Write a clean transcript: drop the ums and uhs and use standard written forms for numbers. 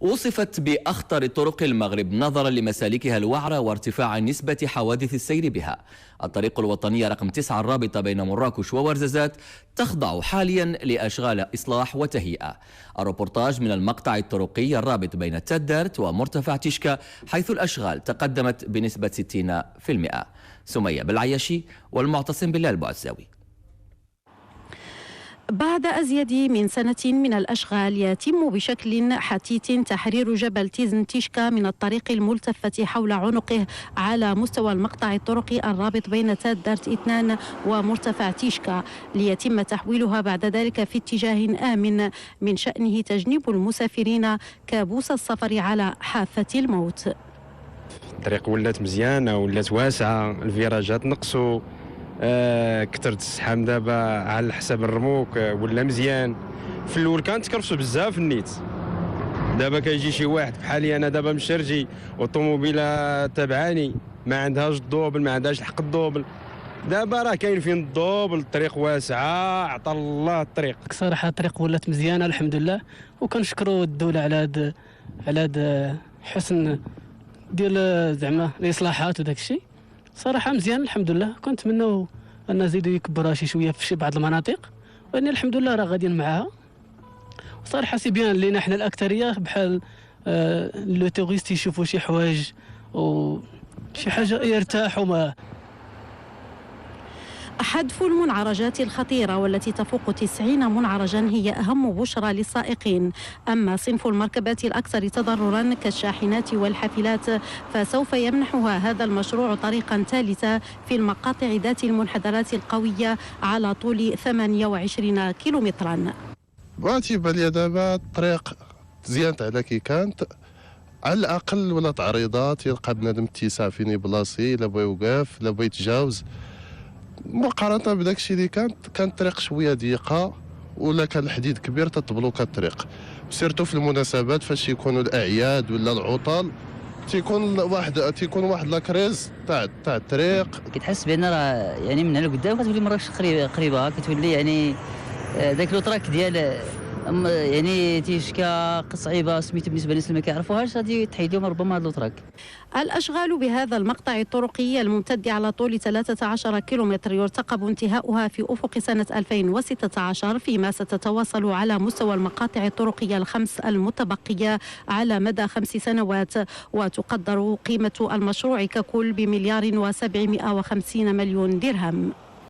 وصفت بأخطر طرق المغرب نظرا لمسالكها الوعرة وارتفاع نسبة حوادث السير بها. الطريق الوطنية رقم 9 الرابطة بين مراكش وورزازات تخضع حاليا لأشغال إصلاح وتهيئة. الروبورتاج من المقطع الطرقي الرابط بين تدارت ومرتفع تشكا، حيث الأشغال تقدمت بنسبة 60%. سمية بالعياشي والمعتصم بالله البعزاوي. بعد أزيد من سنة من الأشغال يتم بشكل حثيث تحرير جبل تيزن تيشكا من الطريق الملتفة حول عنقه على مستوى المقطع الطرقي الرابط بين تادرت 2 ومرتفع تيشكا، ليتم تحويلها بعد ذلك في اتجاه آمن من شأنه تجنيب المسافرين كابوس السفر على حافة الموت. الطريق ولات مزيانة، ولات واسعة، الفيراجات نقصوا، كثرت الزحام دابا على حساب الرموك ولا مزيان. في الاول كانت تكرفسوا بزاف النيت، دابا كيجي شي واحد بحالي انا دابا مشرجي وطوموبيله تابعاني ما عندهاش الدوبل، ما عندهاش الحق الدوبل، دابا راه كاين فين الدوبل، الطريق واسعه، عطا الله الطريق. صراحه الطريق ولات مزيانه الحمد لله، وكنشكروا الدوله على هذا حسن ديال زعما الاصلاحات وداك الشيء. صراحه مزيان الحمد لله. كنتمنوا ان نزيدوا يكبروها شي شويه في بعض المناطق، وان الحمد لله راه غاديين معاها. وصراحه سي بيان لينا حنا الاكثريه بحال لو توريست يشوفوا شي حوايج وشي حاجه يرتاحوا معاه. حذف المنعرجات الخطيرة والتي تفوق 90 منعرجا هي أهم بشرى للسائقين. أما صنف المركبات الأكثر تضررا كالشاحنات والحافلات فسوف يمنحها هذا المشروع طريقا ثالثة في المقاطع ذات المنحدرات القوية على طول 28 كيلومترا. تيبان لي دابا الطريق تزيانت على كي كانت، على الأقل ولا تعريضات يلقى بنادم اتساع فين يبلاصي، لا بغا يوقف لا بغا يتجاوز، مقارنة بداك الشيء اللي كانت الطريق شويه ضيقه ولا كان الحديد كبير تتبلوكا الطريق. سيرتو في المناسبات فاش يكونوا الاعياد ولا العطل تيكون واحد لاكريز تاع الطريق. كتحس بان راه يعني من هنا لقدام كتولي مراكش قريبه، كتولي يعني داك لو تراك ديال يعني تيشكا صعيبه سميتو بالنسبه للناس اللي ما كيعرفوهاش غادي تحيد لهم ربما هذا لوتراك. الأشغال بهذا المقطع الطرقي الممتد على طول 13 كيلومتر يرتقب انتهاؤها في أفق سنة 2016، فيما ستتواصل على مستوى المقاطع الطرقية الخمس المتبقية على مدى 5 سنوات. وتقدر قيمة المشروع ككل ب1,750 مليون درهم.